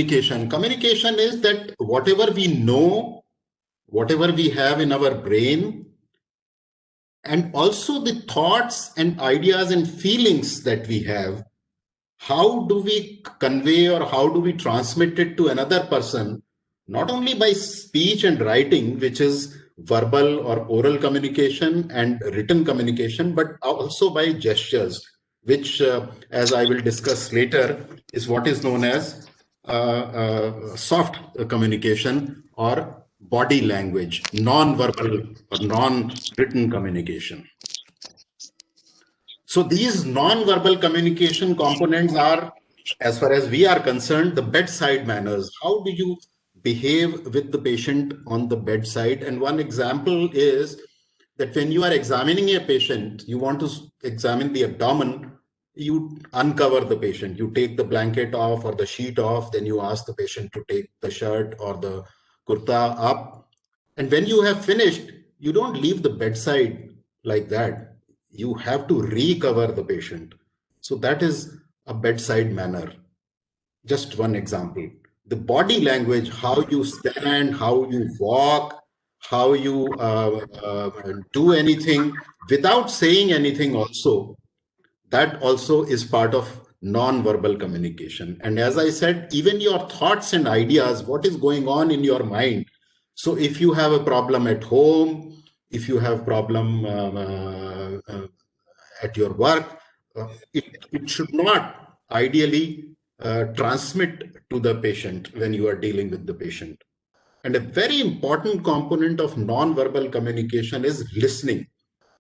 communication. Communication is that whatever we know, whatever we have in our brain, and also the thoughts and ideas and feelings that we have, how do we convey or how do we transmit it to another person, not only by speech and writing, which is verbal or oral communication and written communication, but also by gestures, which, as I will discuss later, is what is known as soft communication or body language, non-verbal or non-written communication. So these non-verbal communication components are, as far as we are concerned, the bedside manners. How do you behave with the patient on the bedside? And one example is that when you are examining a patient, you want to examine the abdomen, you uncover the patient. You take the blanket off or the sheet off, then you ask the patient to take the shirt or the kurta up. And when you have finished, you don't leave the bedside like that. You have to recover the patient. So that is a bedside manner. Just one example. The body language, how you stand, how you walk, how you do anything without saying anything also, that also is part of non-verbal communication. And as I said, even your thoughts and ideas, what is going on in your mind. So if you have a problem at home, if you have problem at your work, it should not ideally transmit to the patient when you are dealing with the patient. And a very important component of non-verbal communication is listening.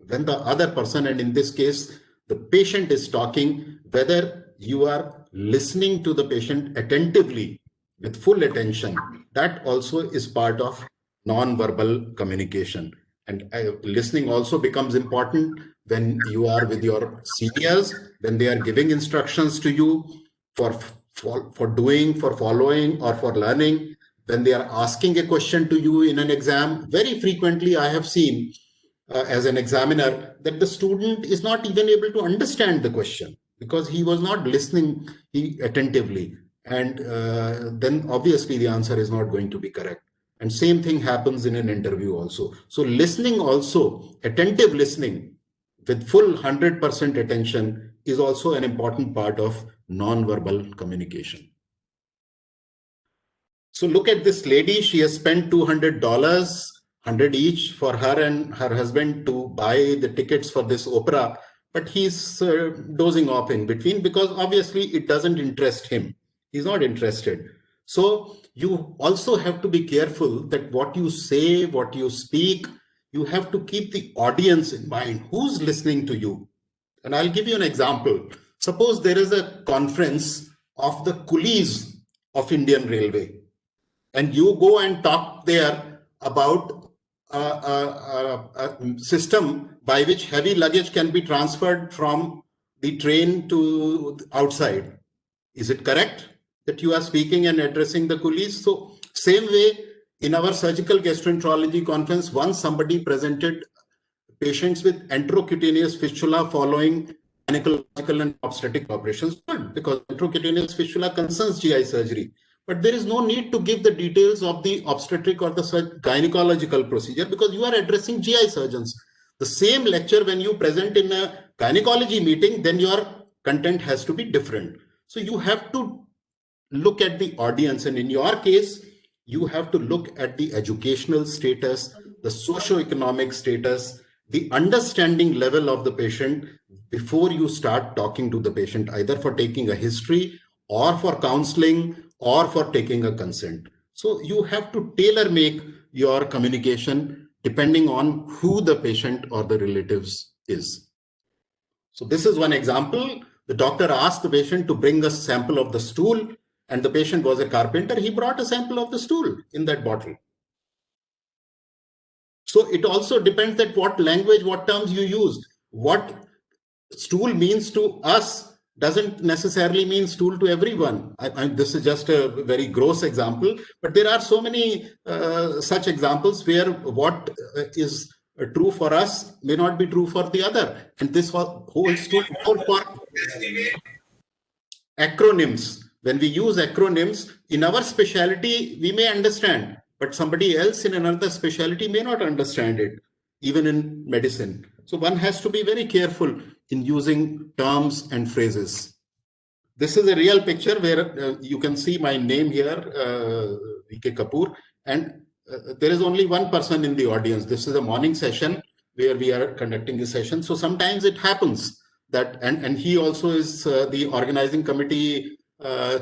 When the other person, and in this case, the patient is talking, whether you are listening to the patient attentively with full attention, that also is part of non-verbal communication. And listening also becomes important when you are with your seniors, when they are giving instructions to you for doing, for following, or for learning. When they are asking a question to you in an exam, very frequently I have seen as an examiner that the student is not even able to understand the question because he was not listening attentively. And then obviously the answer is not going to be correct. And same thing happens in an interview also. So listening also, attentive listening with full 100% attention is also an important part of non-verbal communication. So look at this lady. She has spent $200, 100 each for her and her husband to buy the tickets for this opera. But he's dozing off in between because obviously it doesn't interest him. He's not interested. So you also have to be careful that what you say, what you speak, you have to keep the audience in mind. Who's listening to you? And I'll give you an example. Suppose there is a conference of the coolies of Indian Railway, and you go and talk there about a system by which heavy luggage can be transferred from the train to outside. Is it correct that you are speaking and addressing the coolies? So same way in our surgical gastroenterology conference, once somebody presented patients with enterocutaneous fistula following gynecological and obstetric operations. Good, because enterocutaneous fistula concerns GI surgery. But there is no need to give the details of the obstetric or the gynecological procedure because you are addressing GI surgeons. The same lecture, when you present in a gynecology meeting, then your content has to be different. So you have to look at the audience, and in your case, you have to look at the educational status, the socio-economic status, the understanding level of the patient before you start talking to the patient, either for taking a history or for counseling or for taking a consent. So you have to tailor make your communication depending on who the patient or the relatives is. So this is one example. The doctor asked the patient to bring a sample of the stool, and the patient was a carpenter. He brought a sample of the stool in that bottle. So it also depends that what language, what terms you use. What stool means to us doesn't necessarily mean stool to everyone. This is just a very gross example, but there are so many such examples where what is true for us may not be true for the other. And this holds true for acronyms. when we use acronyms in our specialty, we may understand, but somebody else in another specialty may not understand it, even in medicine. So one has to be very careful in using terms and phrases. This is a real picture where you can see my name here, VK Kapoor, and there is only one person in the audience. This is a morning session where we are conducting the session. So sometimes it happens that, and he also is the organizing committee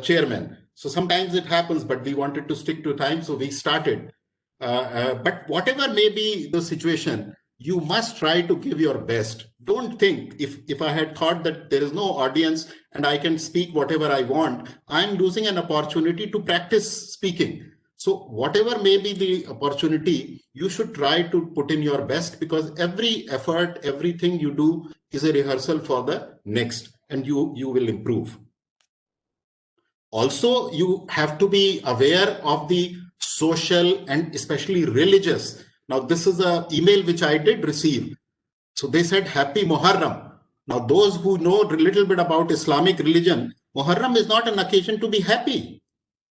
chairman. So sometimes it happens, but we wanted to stick to time, so we started. But whatever may be the situation, you must try to give your best. Don't think if I had thought that there is no audience and I can speak whatever I want, I'm losing an opportunity to practice speaking. So whatever may be the opportunity, you should try to put in your best, because every effort, everything you do is a rehearsal for the next, and you will improve. Also, you have to be aware of the social and especially religious. Now, this is an email which I did receive. So they said, Happy Muharram. Now, those who know a little bit about Islamic religion, Muharram is not an occasion to be happy.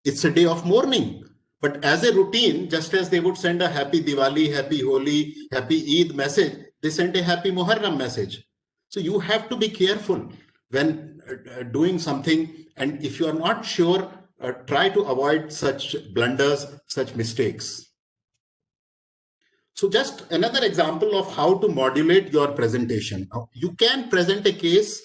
It's a day of mourning. But as a routine, just as they would send a Happy Diwali, Happy Holi, Happy Eid message, they sent a Happy Muharram message. So you have to be careful when doing something. And if you are not sure, try to avoid such blunders, such mistakes. So just another example of how to modulate your presentation. Now, you can present a case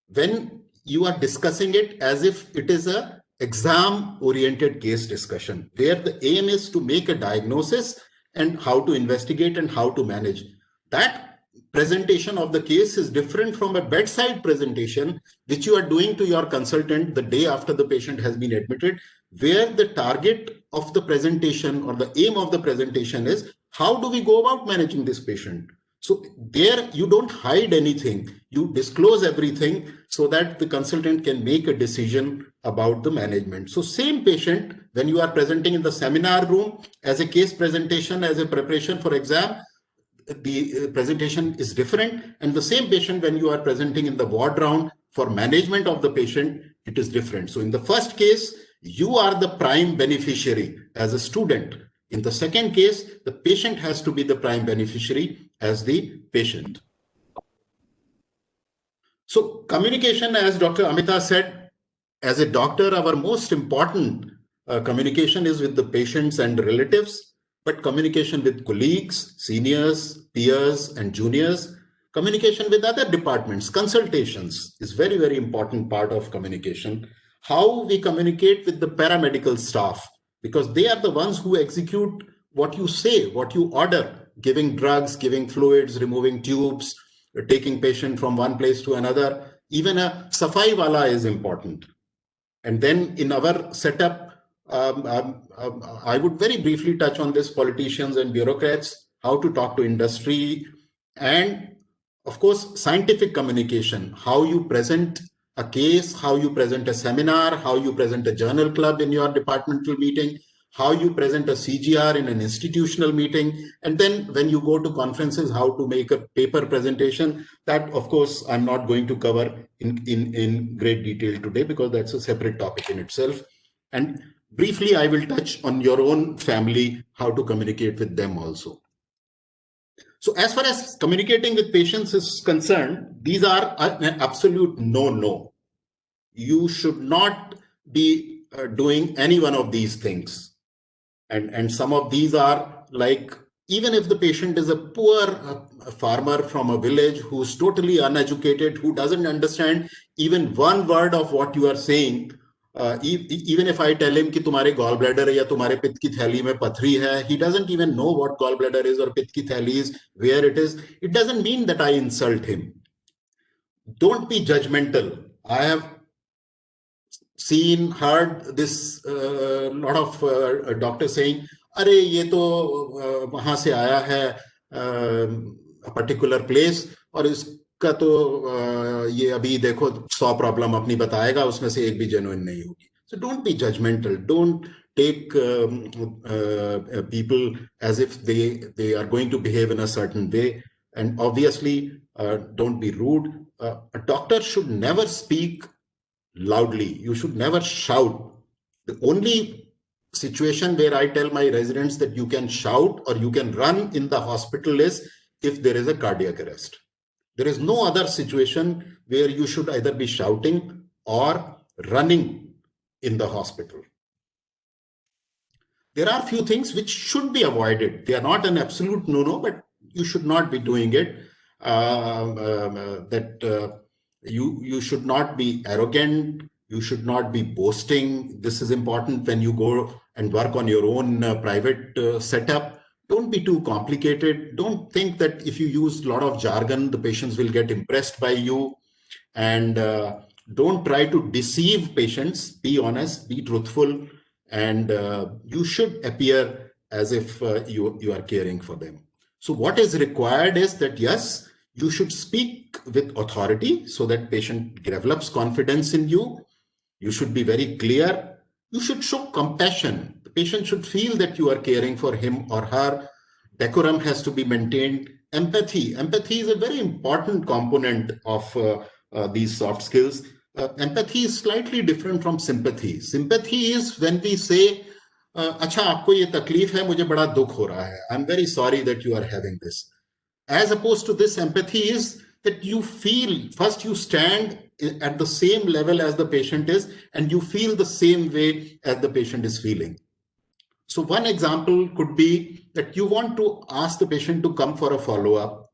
when you are discussing it as if it is a exam-oriented case discussion, where the aim is to make a diagnosis and how to investigate and how to manage. That presentation of the case is different from a bedside presentation, which you are doing to your consultant the day after the patient has been admitted, where the target of the presentation or the aim of the presentation is, how do we go about managing this patient? So there you don't hide anything, you disclose everything so that the consultant can make a decision about the management. So same patient, when you are presenting in the seminar room as a case presentation, as a preparation for exam, the presentation is different, and the same patient when you are presenting in the ward round for management of the patient, it is different. So in the first case, you are the prime beneficiary as a student. In the second case, the patient has to be the prime beneficiary as the patient. So communication, as Dr. Amita said, as a doctor, our most important communication is with the patients and relatives, but communication with colleagues, seniors, peers, and juniors, communication with other departments, consultations is very, very important part of communication. How we communicate with the paramedical staff, because they are the ones who execute what you say, what you order, giving drugs, giving fluids, removing tubes, taking patient from one place to another. Even a safai wala is important. And then in our setup, I would very briefly touch on this, politicians and bureaucrats, how to talk to industry, and of course, scientific communication, how you present a case, how you present a seminar, how you present a journal club in your departmental meeting, how you present a CGR in an institutional meeting, and then when you go to conferences, how to make a paper presentation. That, of course, I'm not going to cover in great detail today, because that's a separate topic in itself. And briefly, I will touch on your own family, how to communicate with them also. So as far as communicating with patients is concerned, these are an absolute no-no. You should not be doing any one of these things. And some of these are like, even if the patient is a poor farmer from a village who's totally uneducated, who doesn't understand even one word of what you are saying, even if I tell him कि तुम्हारे gallbladder या तुम्हारे पित्त की थैली में पथरी है, he doesn't even know what gallbladder is or पित्त की थैली is, where it is. It doesn't mean that I insult him. Don't be judgmental. I have seen, heard this lot of doctors saying, अरे ये तो वहां से आया है a particular place और इसका तो ये अभी देखो 100 प्रॉब्लम अपनी बताएगा, उसमें से एक भी जेन्युइन नहीं होगी. So don't be judgmental. Don't take people as if they are going to behave in a certain way. And obviously, don't be rude. A doctor should never speak loudly. You should never shout. The only situation where I tell my residents that you can shout or you can run in the hospital is if there is a cardiac arrest. There is no other situation where you should either be shouting or running in the hospital. There are few things which should be avoided. They are not an absolute no-no, but you should not be doing it. You should not be arrogant. You should not be boasting. This is important when you go and work on your own private setup. Don't be too complicated. Don't think that if you use a lot of jargon, the patients will get impressed by you. And don't try to deceive patients. Be honest, be truthful, and you should appear as if you are caring for them. So what is required is that, yes, you should speak with authority so that patient develops confidence in you. You should be very clear. You should show compassion. The patient should feel that you are caring for him or her. Decorum has to be maintained. Empathy. Empathy is a very important component of these soft skills. Empathy is slightly different from sympathy. Sympathy is when we say, अच्छा आपको ये तकलीफ है, मुझे बड़ा दुख हो रहा है. I'm very sorry that you are having this. As opposed to this, empathy is that you feel, first you stand at the same level as the patient is, and you feel the same way as the patient is feeling. So one example could be that you want to ask the patient to come for a follow-up,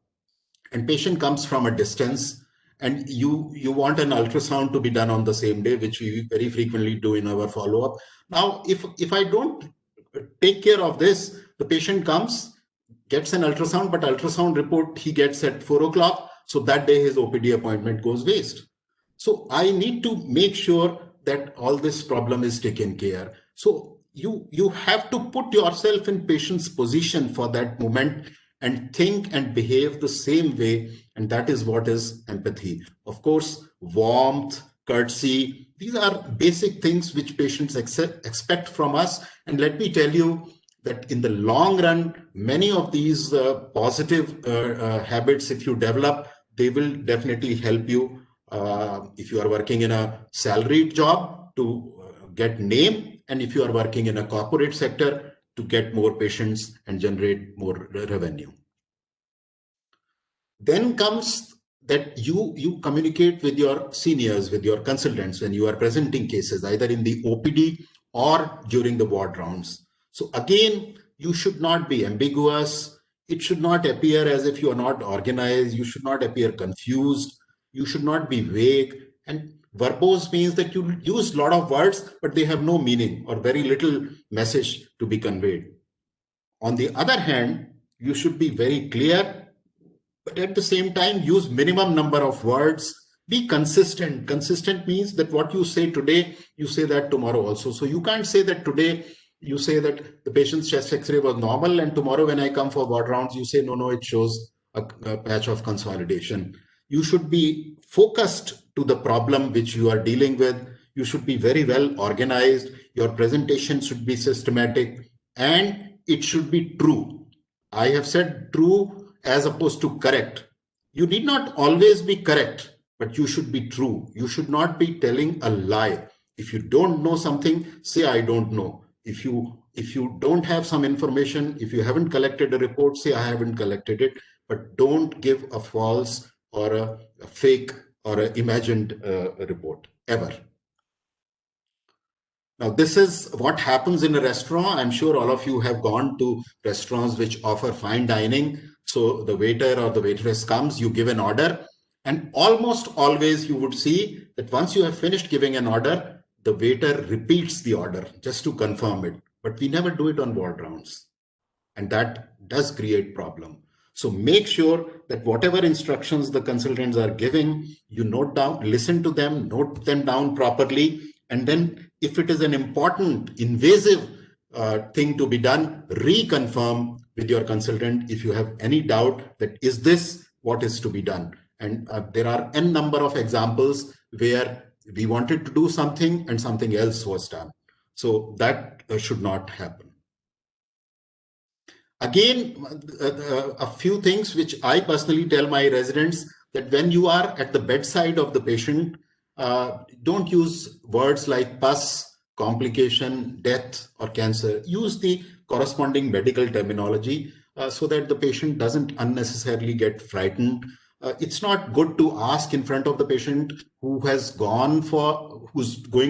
and patient comes from a distance, and you want an ultrasound to be done on the same day, which we very frequently do in our follow-up. Now, if I don't take care of this, the patient comes, gets an ultrasound, but ultrasound report he gets at 4 o'clock. So that day his OPD appointment goes waste. So I need to make sure that all this problem is taken care. So you have to put yourself in patient's position for that moment and think and behave the same way. And that is what is empathy. Of course, warmth, courtesy, these are basic things which patients expect from us. And let me tell you that in the long run, many of these positive habits, if you develop, they will definitely help you if you are working in a salaried job to get name, and if you are working in a corporate sector to get more patients and generate more revenue. Then comes that you communicate with your seniors, with your consultants when you are presenting cases, either in the OPD or during the ward rounds. So again, you should not be ambiguous. It should not appear as if you are not organized. You should not appear confused. You should not be vague. And verbose means that you use a lot of words, but they have no meaning or very little message to be conveyed. On the other hand, you should be very clear, but at the same time, use minimum number of words. Be consistent. Consistent means that what you say today, you say that tomorrow also. So you can't say that today you say that the patient's chest X-ray was normal, and tomorrow when I come for ward rounds, you say, no, it shows a patch of consolidation. You should be focused to the problem which you are dealing with. You should be very well organized. Your presentation should be systematic, and it should be true. I have said true as opposed to correct. You need not always be correct, but you should be true. You should not be telling a lie. If you don't know something, say I don't know. If you don't have some information, if you haven't collected a report, say I haven't collected it, but don't give a false or a fake or an imagined report ever. Now, this is what happens in a restaurant. I'm sure all of you have gone to restaurants which offer fine dining. So the waiter or the waitress comes, you give an order, and almost always you would see that once you have finished giving an order, the waiter repeats the order just to confirm it. But we never do it on ward rounds. And that does create problem. So make sure that whatever instructions the consultants are giving, you note down, listen to them, note them down properly. And then if it is an important, invasive thing to be done, reconfirm with your consultant if you have any doubt that is this what is to be done. And there are n number of examples where we wanted to do something and something else was done. So that should not happen. Again, a few things which I personally tell my residents, that when you are at the bedside of the patient, don't use words like pus, complication, death, or cancer. Use the corresponding medical terminology so that the patient doesn't unnecessarily get frightened. It's not good to ask in front of the patient who's going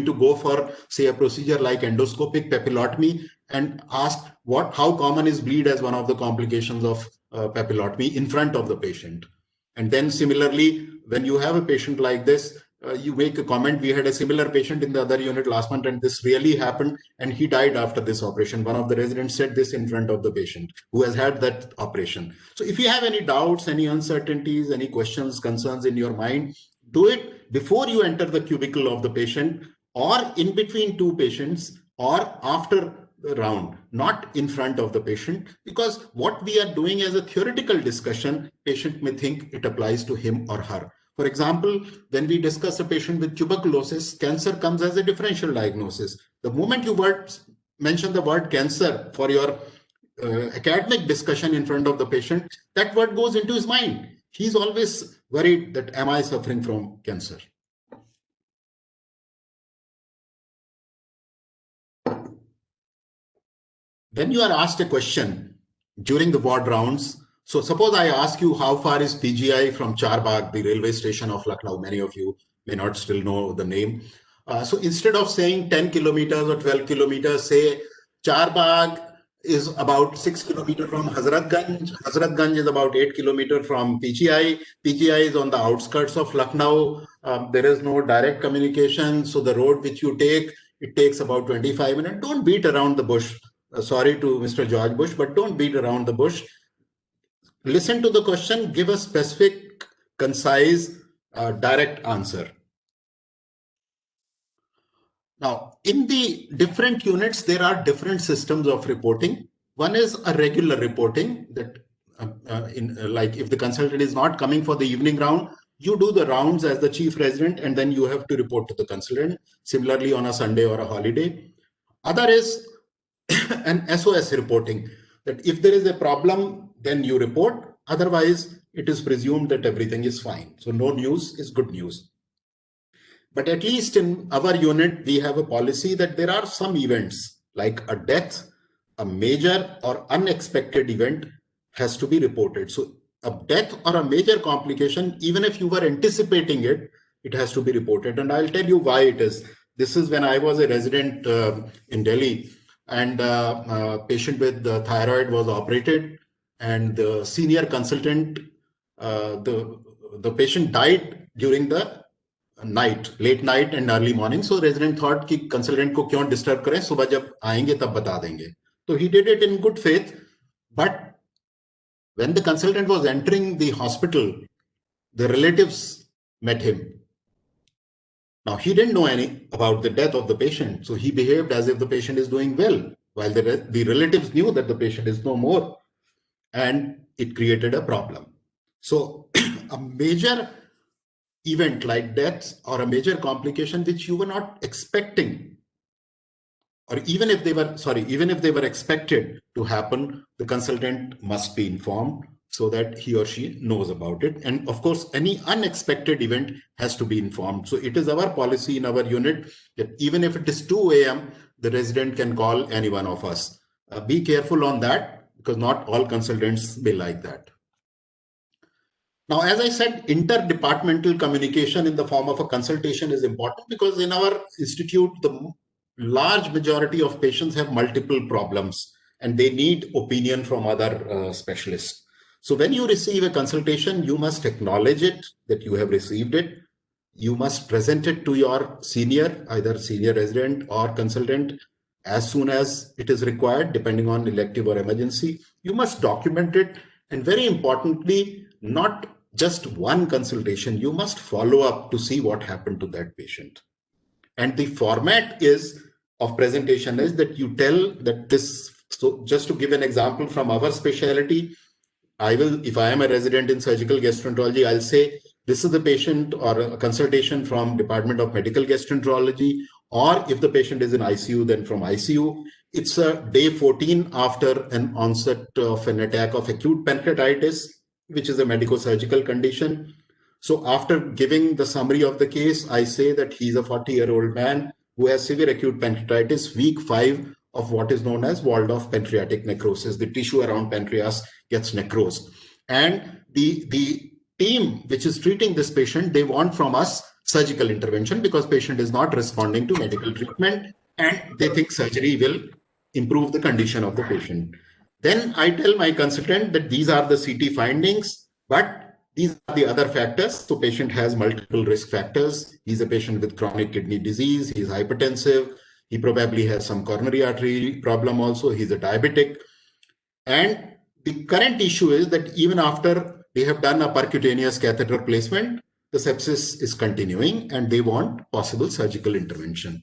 to go for, say, a procedure like endoscopic papillotomy, and ask how common is bleed as one of the complications of papillotomy in front of the patient. And then similarly, when you have a patient like this, you make a comment. We had a similar patient in the other unit last month, and this really happened, and he died after this operation. One of the residents said this in front of the patient who has had that operation. So if you have any doubts, any uncertainties, any questions, concerns in your mind, do it before you enter the cubicle of the patient, or in between two patients, or after the round, not in front of the patient, because what we are doing as a theoretical discussion, patient may think it applies to him or her. For example, when we discuss a patient with tuberculosis, cancer comes as a differential diagnosis. The moment you mention the word cancer for your academic discussion in front of the patient, that word goes into his mind. He's always worried that, am I suffering from cancer? When you are asked a question during the ward rounds, so suppose I ask you, how far is PGI from Charbagh, the railway station of Lucknow? Many of you may not still know the name. So instead of saying 10 kilometers or 12 kilometers, say Charbagh is about 6 kilometers from Hazratganj. Hazratganj is about 8 kilometers from PGI. PGI is on the outskirts of Lucknow. There is no direct communication. So the road which you take, it takes about 25 minutes. Don't beat around the bush. Sorry to Mr. George Bush, but don't beat around the bush. Listen to the question, give a specific, concise, direct answer. Now, in the different units, there are different systems of reporting. One is a regular reporting that, like if the consultant is not coming for the evening round, you do the rounds as the chief resident, and then you have to report to the consultant, similarly on a Sunday or a holiday. Other is an SOS reporting, that if there is a problem, then you report. Otherwise, it is presumed that everything is fine. So no news is good news. But at least in our unit, we have a policy that there are some events like a death, a major or unexpected event has to be reported. So a death or a major complication, even if you were anticipating it, it has to be reported. And I'll tell you why it is. This is when I was a resident in Delhi, and a patient with thyroid was operated, and the senior consultant, the patient died during the night, late night and early morning. So resident thought कि consultant को क्यों disturb करें, सुबह जब आएंगे तब बता देंगे. So he did it in good faith. But when the consultant was entering the hospital, the relatives met him. Now, he didn't know any about the death of the patient, so he behaved as if the patient is doing well, while the relatives knew that the patient is no more, and it created a problem. So a major event like death or a major complication which you were not expecting, or even if they were expected to happen, the consultant must be informed so that he or she knows about it. And of course, any unexpected event has to be informed. So it is our policy in our unit that even if it is 2 a.m., the resident can call any one of us. Be careful on that, because not all consultants may like that. Now, as I said, interdepartmental communication in the form of a consultation is important, because in our institute, the large majority of patients have multiple problems and they need opinion from other specialists. So when you receive a consultation, you must acknowledge it, that you have received it. You must present it to your senior, either senior resident or consultant, as soon as it is required, depending on elective or emergency. You must document it. And very importantly, not just one consultation, you must follow up to see what happened to that patient. And the format of presentation is that you tell that this, so just to give an example from our specialty, if I am a resident in surgical gastroenterology, I'll say, this is the patient or a consultation from Department of Medical Gastroenterology, or if the patient is in ICU, then from ICU. It's a day 14 after an onset of an attack of acute pancreatitis, which is a medico-surgical condition. So after giving the summary of the case, I say that he's a 40-year-old man who has severe acute pancreatitis, week 5 of what is known as walled-off pancreatic necrosis. The tissue around pancreas gets necrosed. And the team which is treating this patient, they want from us surgical intervention because patient is not responding to medical treatment and they think surgery will improve the condition of the patient. Then I tell my consultant that these are the CT findings, but these are the other factors. So patient has multiple risk factors. He's a patient with chronic kidney disease. He's hypertensive. He probably has some coronary artery problem also. He's a diabetic. And the current issue is that even after they have done a percutaneous catheter placement, the sepsis is continuing and they want possible surgical intervention.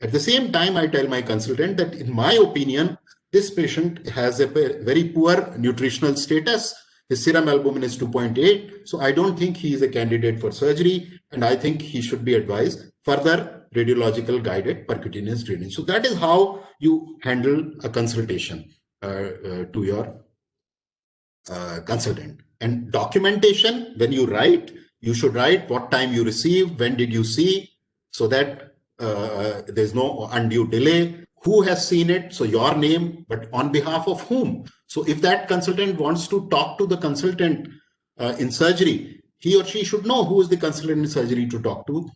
At the same time, I tell my consultant that in my opinion, this patient has a very poor nutritional status. His serum albumin is 2.8. So I don't think he is a candidate for surgery. And I think he should be advised further radiological guided percutaneous drainage. So that is how you handle a consultation to your consultant. And documentation, when you write, you should write what time you received, when did you see, so that there's no undue delay. Who has seen it? So your name, but on behalf of whom? So if that consultant wants to talk to the consultant in surgery, he or she should know who is the consultant in surgery to talk to.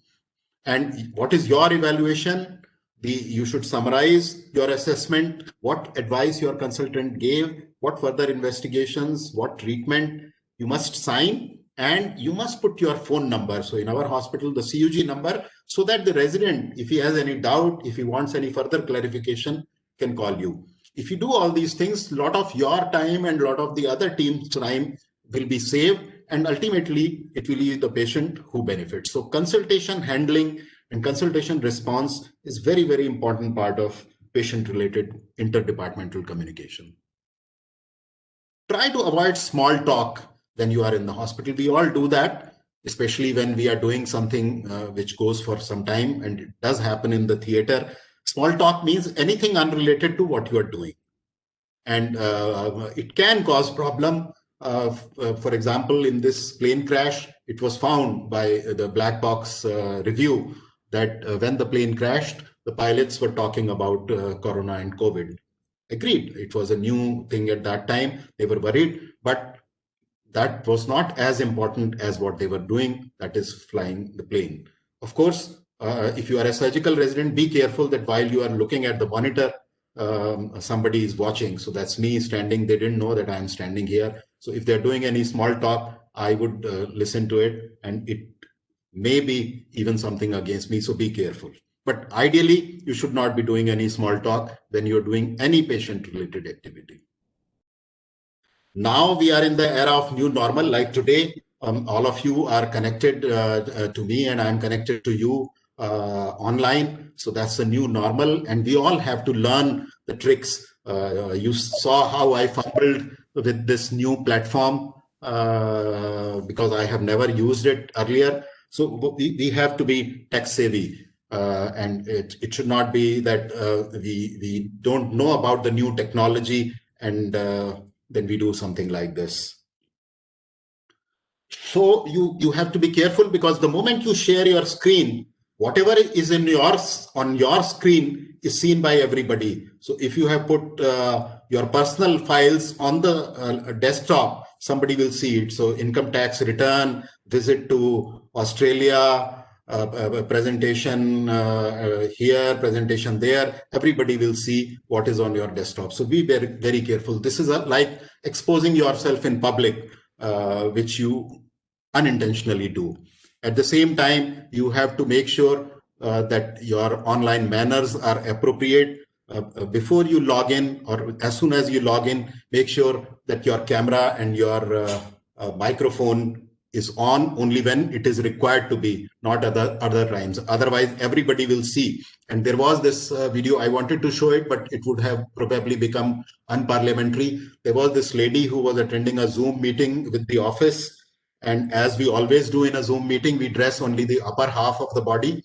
And what is your evaluation? You should summarize your assessment, what advice your consultant gave, what further investigations, what treatment. You must sign and you must put your phone number. So in our hospital, the CUG number, so that the resident, if he has any doubt, if he wants any further clarification, can call you. If you do all these things, a lot of your time and a lot of the other team's time will be saved. And ultimately, it will be the patient who benefits. So consultation handling and consultation response is very, very important part of patient-related interdepartmental communication. Try to avoid small talk when you are in the hospital. We all do that, especially when we are doing something which goes for some time, and it does happen in the theater. Small talk means anything unrelated to what you are doing. And it can cause problem. For example, in this plane crash, it was found by the black box review that when the plane crashed, the pilots were talking about corona and COVID. Agreed, it was a new thing at that time. They were worried, but that was not as important as what they were doing, that is flying the plane. Of course, if you are a surgical resident, be careful that while you are looking at the monitor, somebody is watching. So that's me standing. They didn't know that I am standing here. So if they're doing any small talk, I would listen to it, and it may be even something against me. So be careful. But ideally, you should not be doing any small talk when you're doing any patient-related activity. Now we are in the era of new normal. Like today, all of you are connected to me, and I'm connected to you online. So that's the new normal, and we all have to learn the tricks. You saw how I fumbled with this new platform because I have never used it earlier. So we have to be tech savvy. And it should not be that we don't know about the new technology and then we do something like this. So you have to be careful, because the moment you share your screen, whatever is on your screen is seen by everybody. So if you have put your personal files on the desktop, somebody will see it. So income tax return, visit to Australia, presentation here, presentation there, everybody will see what is on your desktop. So be very, very careful. This is like exposing yourself in public, which you unintentionally do. At the same time, you have to make sure that your online manners are appropriate. Before you log in, or as soon as you log in, make sure that your camera and your microphone is on only when it is required to be, not other times. Otherwise, everybody will see. And there was this video, I wanted to show it, but it would have probably become unparliamentary. There was this lady who was attending a Zoom meeting with the office. And as we always do in a Zoom meeting, we dress only the upper half of the body.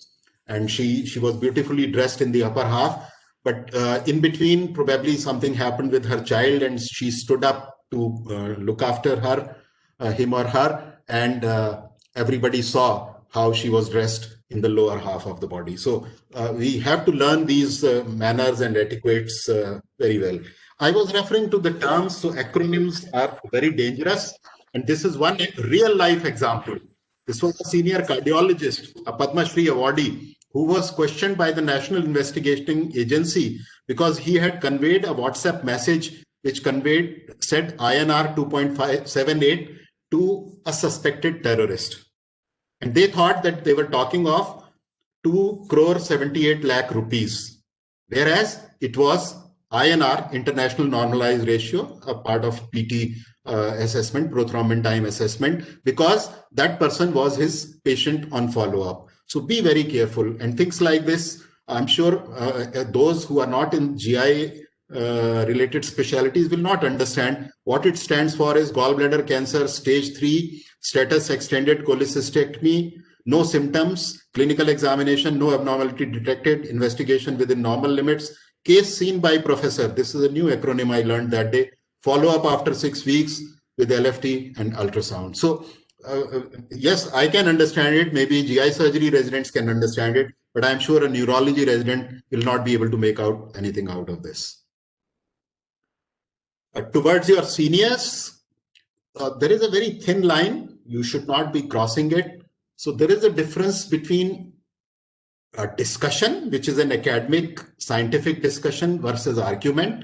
And she was beautifully dressed in the upper half. But in between, probably something happened with her child, and she stood up to look after her, him or her. And everybody saw how she was dressed in the lower half of the body. So we have to learn these manners and etiquettes very well. I was referring to the terms, so acronyms are very dangerous. And this is one real life example. This was a senior cardiologist, a Padma Shri awardee, who was questioned by the National Investigating Agency because he had conveyed a WhatsApp message which said INR 2.578 to a suspected terrorist. And they thought that they were talking of 2 crore 78 lakh rupees, whereas it was INR, International Normalized Ratio, a part of PT assessment, prothrombin time assessment, because that person was his patient on follow-up. So be very careful. And things like this, I'm sure those who are not in GI related specialties will not understand. What it stands for is gallbladder cancer, stage 3, status extended cholecystectomy, no symptoms, clinical examination, no abnormality detected, investigation within normal limits, case seen by professor. This is a new acronym I learned that day. Follow up after 6 weeks with LFT and ultrasound. So yes, I can understand it. Maybe GI surgery residents can understand it, but I'm sure a neurology resident will not be able to make out anything out of this. Towards your seniors, there is a very thin line. You should not be crossing it. So there is a difference between a discussion, which is an academic, scientific discussion versus argument.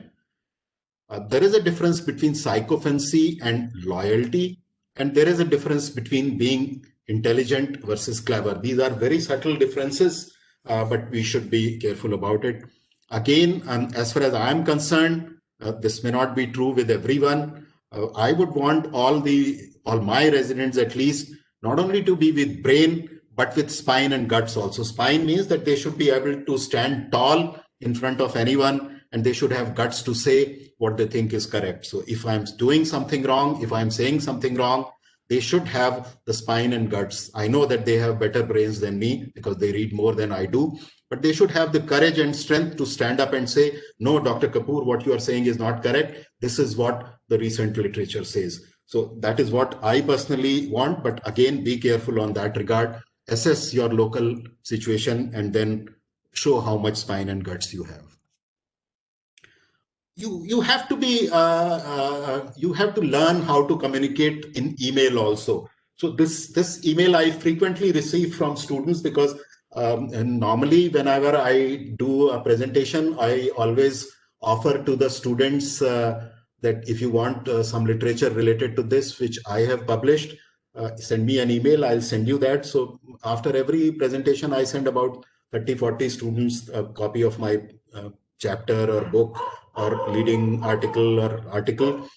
There is a difference between sycophancy and loyalty. And there is a difference between being intelligent versus clever. These are very subtle differences, but we should be careful about it. Again, as far as I'm concerned, this may not be true with everyone. I would want all my residents at least not only to be with brain, but with spine and guts also. Spine means that they should be able to stand tall in front of anyone, and they should have guts to say what they think is correct. So if I'm doing something wrong, if I'm saying something wrong, they should have the spine and guts. I know that they have better brains than me because they read more than I do, but they should have the courage and strength to stand up and say, no, Dr. Kapoor, what you are saying is not correct. This is what the recent literature says. So that is what I personally want. But again, be careful on that regard. Assess your local situation and then show how much spine and guts you have. You have to be you have to learn how to communicate in email also. So this email I frequently receive from students because and normally whenever I do a presentation, I always offer to the students that if you want some literature related to this, which I have published, send me an email, I'll send you that. So after every presentation, I send about 30-40 students a copy of my chapter or book or leading article.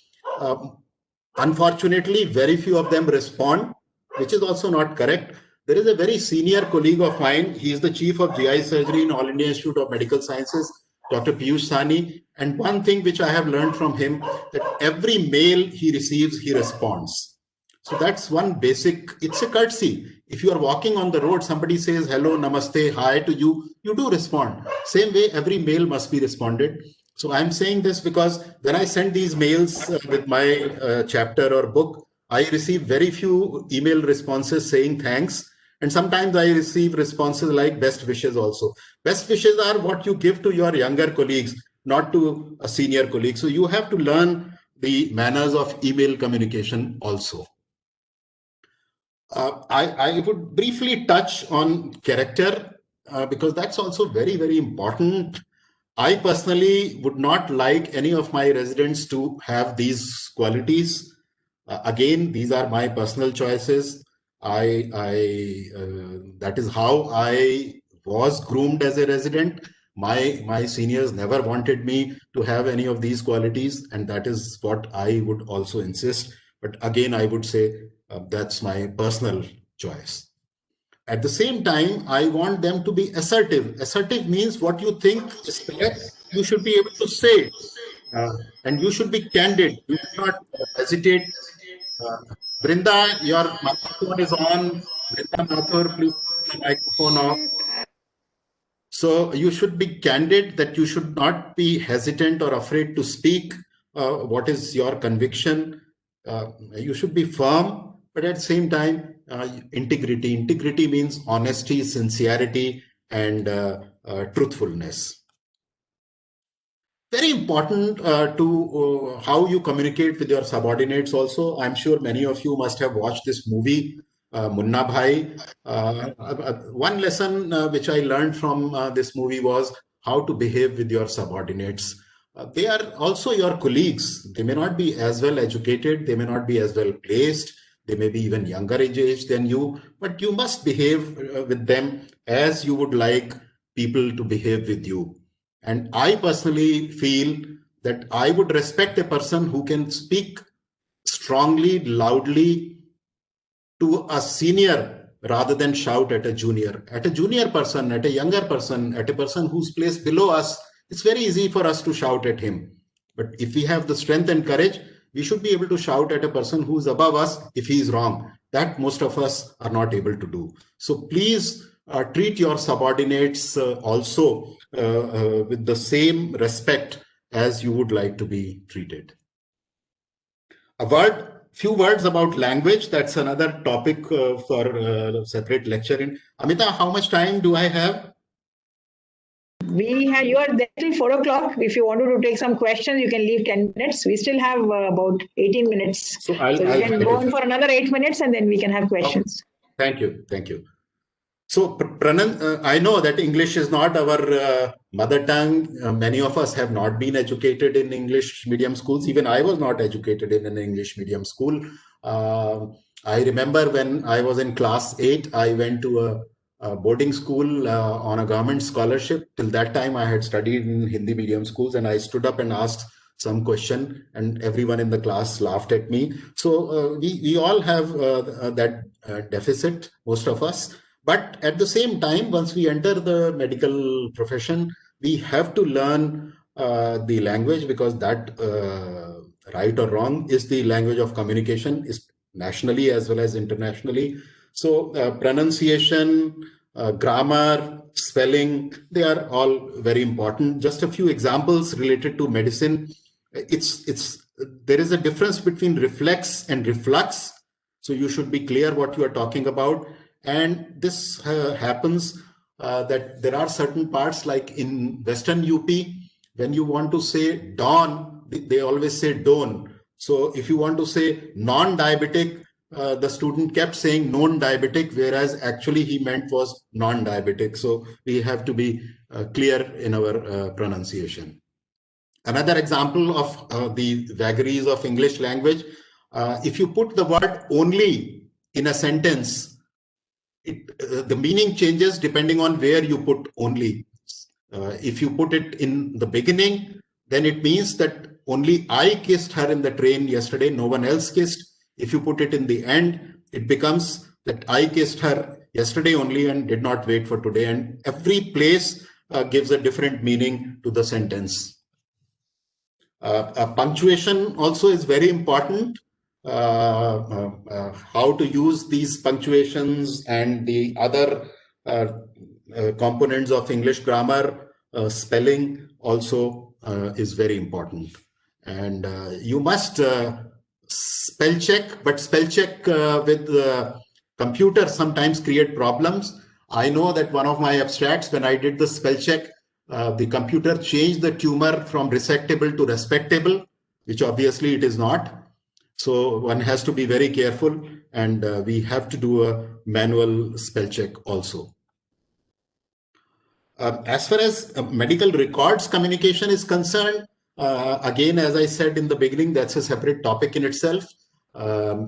Unfortunately, very few of them respond, which is also not correct. There is a very senior colleague of mine. He is the chief of GI surgery in All India Institute of Medical Sciences, Dr. Piyush Sani. And one thing which I have learned from him, that every mail he receives, he responds. So that's one basic, it's a courtesy. If you are walking on the road, somebody says hello, namaste, hi to you, you do respond. Same way, every mail must be responded. So I'm saying this because when I send these mails with my chapter or book, I receive very few email responses saying thanks. And sometimes I receive responses like best wishes also. Best wishes are what you give to your younger colleagues, not to a senior colleague. So you have to learn the manners of email communication also. I would briefly touch on character because that's also very, very important. I personally would not like any of my residents to have these qualities. Again, these are my personal choices. That is how I was groomed as a resident. My seniors never wanted me to have any of these qualities, and that is what I would also insist. But again, I would say that's my personal choice. At the same time, I want them to be assertive. Assertive means what you think is correct, you should be able to say. And you should be candid. You should not hesitate. Brinda, your microphone is on. Brinda Mathur, please put your microphone off. So you should be candid, that you should not be hesitant or afraid to speak what is your conviction. You should be firm. but at the same time, integrity. Integrity means honesty, sincerity, and truthfulness. Very important to how you communicate with your subordinates also. I'm sure many of you must have watched this movie, Munna Bhai. One lesson which I learned from this movie was how to behave with your subordinates. They are also your colleagues. They may not be as well educated, they may not be as well placed, they may be even younger in age than you, but you must behave with them as you would like people to behave with you. And I personally feel that I would respect a person who can speak strongly, loudly to a senior rather than shout at a junior. At a junior person, at a younger person, at a person who's placed below us, it's very easy for us to shout at him. But if we have the strength and courage, we should be able to shout at a person who's above us if he is wrong. That most of us are not able to do. So please treat your subordinates also with the same respect as you would like to be treated. Few words about language. That's another topic for a separate lecture. In Amita, how much time do I have? You are there till 4 o'clock. If you wanted to take some questions, you can leave 10 minutes. We still have about 18 minutes. So we can go on for another 8 minutes and then we can have questions. Okay. Thank you. So, I know that English is not our mother tongue. Many of us have not been educated in English medium schools. Even I was not educated in an English medium school. I remember when I was in class 8, I went to a boarding school on a government scholarship. Till that time, I had studied in Hindi medium schools, and I stood up and asked some question, and everyone in the class laughed at me. So we all have that deficit, most of us. But at the same time, once we enter the medical profession, we have to learn the language, because that, right or wrong, is the language of communication, is nationally as well as internationally. So pronunciation, grammar, spelling, they are all very important. Just a few examples related to medicine. There is a difference between reflex and reflux. So you should be clear what you are talking about. And this happens that there are certain parts, like in Western UP, when you want to say dawn, they always say dawn. So if you want to say non-diabetic, the student kept saying non-diabetic, whereas actually he meant was non-diabetic. So we have to be clear in our pronunciation. Another example of the vagaries of English language, if you put the word only in a sentence, the meaning changes depending on where you put only. If you put it in the beginning, then it means that only I kissed her in the train yesterday, no one else kissed. If you put it in the end, it becomes that I kissed her yesterday only and did not wait for today. And every place gives a different meaning to the sentence. Punctuation also is very important. How to use these punctuations and the other components of English grammar, spelling also is very important. And you must spell check, but spell check with the computer sometimes create problems. I know that one of my abstracts, when I did the spell check, the computer changed the tumor from resectable to respectable, which obviously it is not. So one has to be very careful, and we have to do a manual spell check also. As far as medical records communication is concerned, again, as I said in the beginning, that's a separate topic in itself.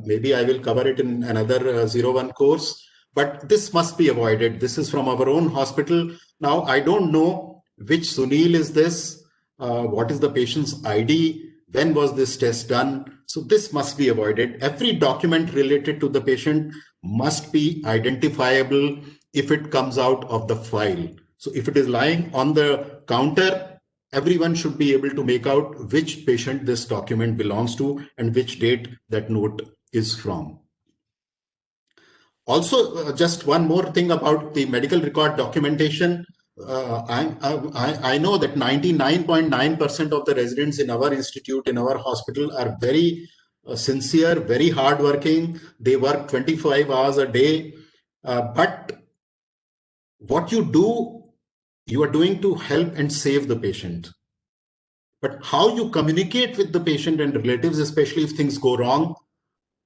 Maybe I will cover it in another 01 course, but this must be avoided. This is from our own hospital. Now, I don't know which Sunil is this, what is the patient's ID, when was this test done? So this must be avoided. Every document related to the patient must be identifiable if it comes out of the file. So if it is lying on the counter, everyone should be able to make out which patient this document belongs to and which date that note is from. Also, just one more thing about the medical record documentation. I know that 99.9% of the residents in our institute, in our hospital, are very sincere, very hardworking. They work 25 hours a day. But what you do, you are doing to help and save the patient. But how you communicate with the patient and relatives, especially if things go wrong,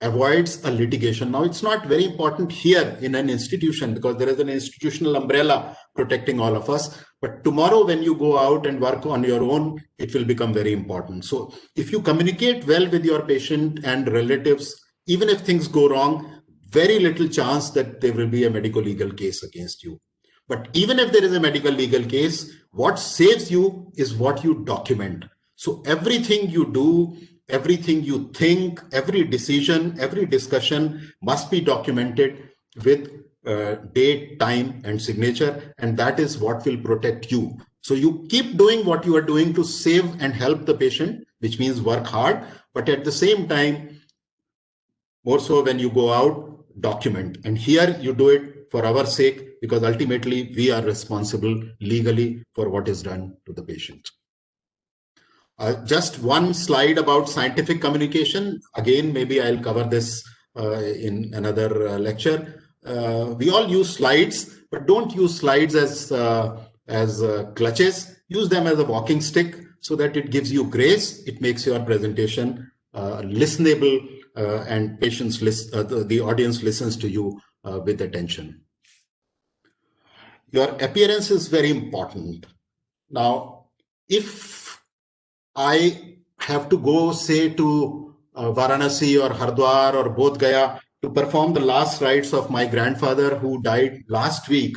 avoids a litigation. Now, it's not very important here in an institution because there is an institutional umbrella protecting all of us. But tomorrow, when you go out and work on your own, it will become very important. So if you communicate well with your patient and relatives, even if things go wrong, very little chance that there will be a medical legal case against you. But even if there is a medical legal case, what saves you is what you document. So everything you do, everything you think, every decision, every discussion must be documented with date, time, and signature. And that is what will protect you. So you keep doing what you are doing to save and help the patient, which means work hard. But at the same time, more so when you go out, document. And here you do it for our sake, because ultimately we are responsible legally for what is done to the patient. Just one slide about scientific communication. Again, maybe I'll cover this in another lecture. We all use slides, but don't use slides as clutches. Use them as a walking stick so that it gives you grace. It makes your presentation listenable, and the audience listens to you with attention. Your appearance is very important. Now, if I have to go, say, to Varanasi or Hardwar or Bodh Gaya to perform the last rites of my grandfather who died last week.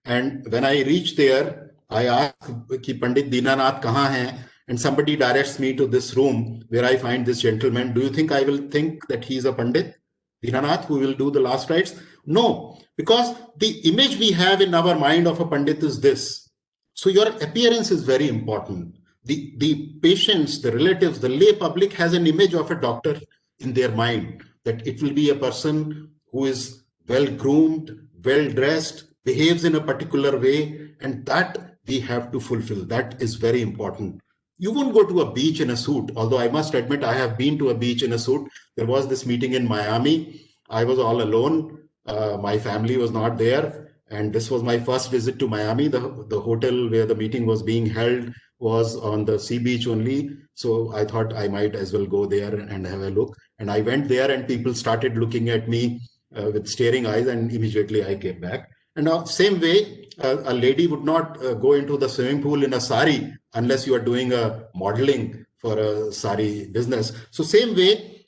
And when I reach there, I ask ki Pandit Dinanath kahan hai? And somebody directs me to this room where I find this gentleman. Do you think I will think that he is a Pandit Dinanath who will do the last rites? No, because the image we have in our mind of a Pandit is this. So your appearance is very important. The patients, the relatives, the lay public has an image of a doctor in their mind, that it will be a person who is well groomed, well dressed, behaves in a particular way, and that we have to fulfill. That is very important. You won't go to a beach in a suit, although I must admit I have been to a beach in a suit. There was this meeting in Miami. I was all alone. My family was not there. And this was my first visit to Miami. The hotel where the meeting was being held was on the sea beach only. So I thought I might as well go there and have a look. And I went there and people started looking at me with staring eyes, and immediately I came back. And now, same way, a lady would not go into the swimming pool in a sari unless you are doing a modeling for a sari business. So same way,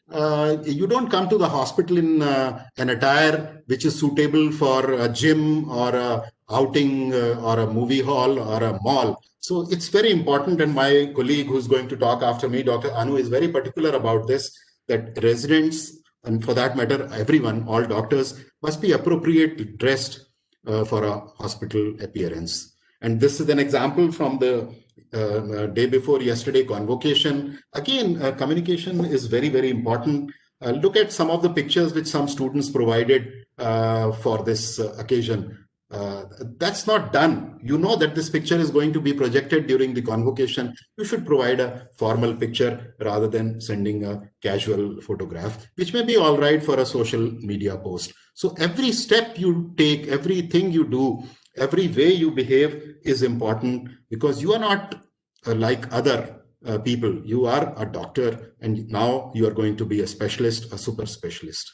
you don't come to the hospital in an attire which is suitable for a gym or a outing or a movie hall or a mall. So it's very important, and my colleague who's going to talk after me, Dr. Anu, is very particular about this, that residents, and for that matter, everyone, all doctors, must be appropriately dressed for a hospital appearance. And this is an example from the day before yesterday convocation. Again, communication is very, very important. Look at some of the pictures which some students provided for this occasion. That's not done. You know that this picture is going to be projected during the convocation. You should provide a formal picture rather than sending a casual photograph, which may be all right for a social media post. So every step you take, everything you do, every way you behave is important, because you are not like other people. You are a doctor, and now you are going to be a specialist, a super specialist.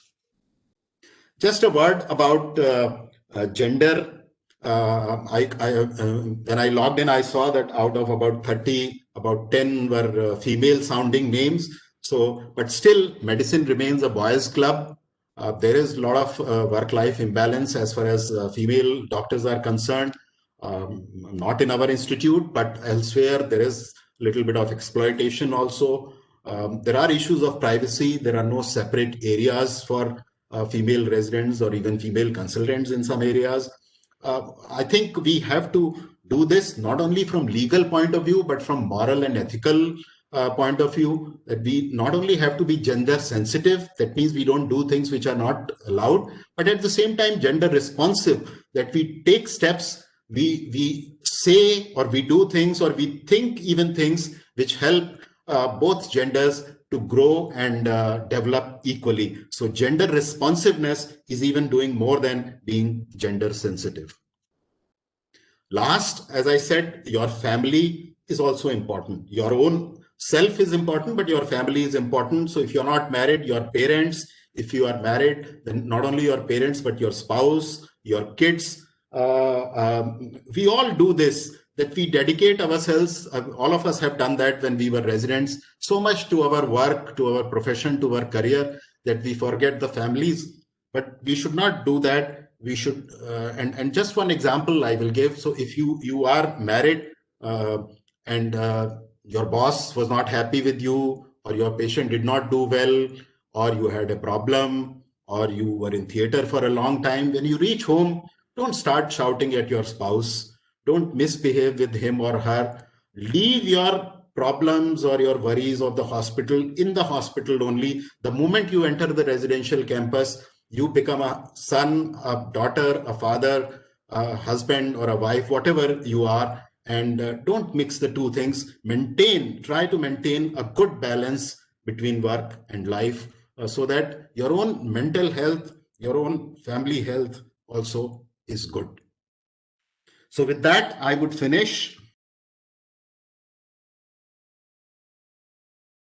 Just a word about gender. When I logged in, I saw that out of about 30, about 10 were female sounding names. So, but still medicine remains a boys' club. There is a lot of work-life imbalance as far as female doctors are concerned. Not in our institute, but elsewhere, there is a little bit of exploitation also. There are issues of privacy. There are no separate areas for female residents or even female consultants in some areas. I think we have to do this not only from legal point of view, but from moral and ethical point of view, that we not only have to be gender sensitive, that means we don't do things which are not allowed, but at the same time gender responsive, that we take steps, we say or we do things or we think even things which help both genders to grow and develop equally. So gender responsiveness is even doing more than being gender sensitive. Last, as I said, your family is also important. Your own self is important, but your family is important. So if you're not married, your parents, if you are married, then not only your parents, but your spouse, your kids, we all do this, that we dedicate ourselves. All of us have done that when we were residents, so much to our work, to our profession, to our career, that we forget the families. But we should not do that. We should, and just one example I will give. So if you are married and your boss was not happy with you, or your patient did not do well, or you had a problem, or you were in theater for a long time, when you reach home, don't start shouting at your spouse. Don't misbehave with him or her. Leave your problems or your worries of the hospital in the hospital only. The moment you enter the residential campus, you become a son, a daughter, a father, a husband or a wife, whatever you are, and don't mix the two things. Try to maintain a good balance between work and life, so that your own mental health, your own family health also is good. So with that, I would finish.